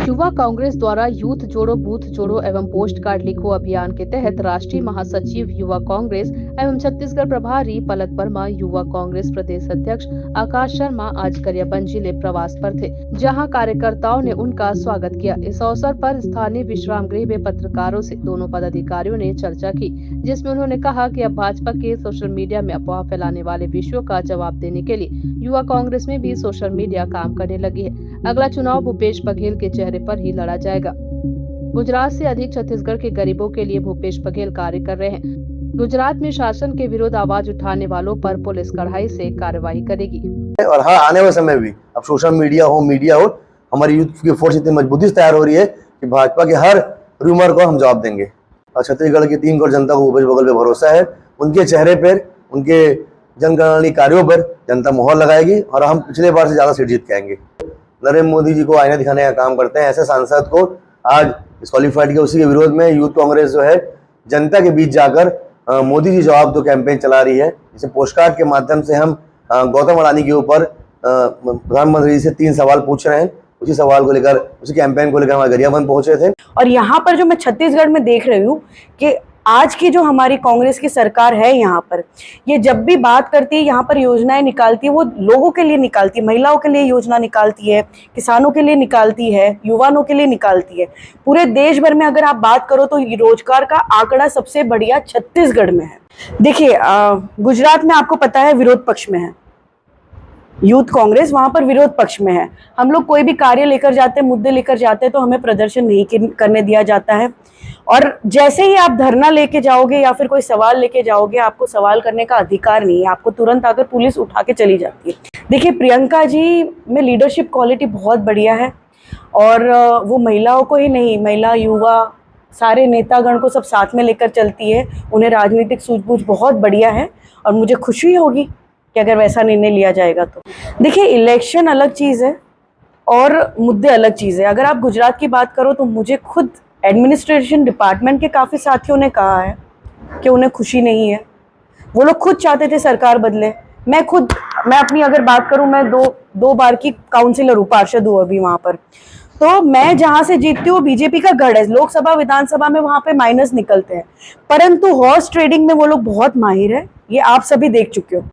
युवा कांग्रेस द्वारा यूथ जोड़ो बूथ जोड़ो एवं पोस्ट कार्ड लिखो अभियान के तहत राष्ट्रीय महासचिव युवा कांग्रेस एवं छत्तीसगढ़ प्रभारी पलक वर्मा, युवा कांग्रेस प्रदेश अध्यक्ष आकाश शर्मा आज गरियाबंद जिले प्रवास पर थे, जहां कार्यकर्ताओं ने उनका स्वागत किया। इस अवसर पर स्थानीय विश्राम गृह में पत्रकारों से दोनों पदाधिकारियों ने चर्चा की, जिसमें उन्होंने कहा कि अब भाजपा के सोशल मीडिया में अफवाह फैलाने वाले विषयों का जवाब देने के लिए युवा कांग्रेस में भी सोशल मीडिया काम करने लगी है। अगला चुनाव भूपेश बघेल के चेहरे पर ही लड़ा जाएगा। गुजरात से अधिक छत्तीसगढ़ के गरीबों के लिए भूपेश बघेल कार्य कर रहे हैं। गुजरात में शासन के विरुद्ध आवाज उठाने वालों पर पुलिस कड़ाई से कार्रवाई करेगी। और हाँ, आने वाले समय भी अब सोशल मीडिया हो, मीडिया हो, हमारी यूथ की फोर्स इतनी मजबूती से तैयार हो रही है कि भाजपा के हर रूमर को हम जवाब देंगे। और छत्तीसगढ़ की 3 करोड़ जनता को भूपेश बघेल पे भरोसा है। उनके चेहरे पर, उनके जन कल्याणकारी कार्यों पर जनता मोहर लगाएगी और हम पिछले बार से ज्यादा सीट जीत के आएंगे। नरेंद्र मोदी जी को आईना दिखाने का काम करते हैं। ऐसे सांसद को आज डिस्क्वालीफाइड किया। उसी के विरोध में यूथ कांग्रेस जो है जनता के बीच जाकर मोदी जी जवाब दो कैंपेन चला रही है। जैसे पोस्टकार्ड के माध्यम से हम गौतम अडानी के ऊपर प्रधानमंत्री जी से 3 सवाल पूछ रहे हैं। उसी सवाल को लेकर, उसी कैंपेन को लेकर हमारे गरियाबंद पहुंचे थे। और यहाँ पर जो मैं छत्तीसगढ़ में देख रही हूँ कि आज की जो हमारी कांग्रेस की सरकार है, यहाँ पर ये जब भी बात करती है, यहाँ पर योजनाएं निकालती है, वो लोगों के लिए निकालती है, महिलाओं के लिए योजना निकालती है, किसानों के लिए निकालती है, युवाओं के लिए निकालती है। पूरे देश भर में अगर आप बात करो तो रोजगार का आंकड़ा सबसे बढ़िया छत्तीसगढ़ में है। देखिए, गुजरात में आपको पता है विरोध पक्ष में है यूथ कांग्रेस, वहां पर विरोध पक्ष में है। हम लोग कोई भी कार्य लेकर जाते हैं, मुद्दे लेकर जाते हैं, तो हमें प्रदर्शन नहीं करने दिया जाता है। और जैसे ही आप धरना लेके जाओगे या फिर कोई सवाल लेके जाओगे, आपको सवाल करने का अधिकार नहीं है, आपको तुरंत आकर पुलिस उठा के चली जाती है। देखिए, प्रियंका जी में लीडरशिप क्वालिटी बहुत बढ़िया है और वो महिलाओं को ही नहीं, महिला, युवा, सारे नेतागण को सब साथ में लेकर चलती है। उन्हें राजनीतिक सूझबूझ बहुत बढ़िया है और मुझे खुशी होगी कि अगर वैसा निर्णय लिया जाएगा तो। देखिए, इलेक्शन अलग चीज़ है और मुद्दे अलग चीज़ है। अगर आप गुजरात की बात करो तो मुझे खुद एडमिनिस्ट्रेशन डिपार्टमेंट के काफ़ी साथियों ने कहा है कि उन्हें खुशी नहीं है। वो लोग खुद चाहते थे सरकार बदले। मैं अपनी अगर बात करूं, मैं दो बार की काउंसिलर हूँ, पार्षद हूँ अभी वहाँ पर। तो मैं जहाँ से जीतती हूँ, बीजेपी का गढ़ है। लोकसभा, विधानसभा में वहाँ पे माइनस निकलते हैं, परंतु हॉर्स ट्रेडिंग में वो लोग बहुत माहिर है। ये आप सभी देख चुके हो।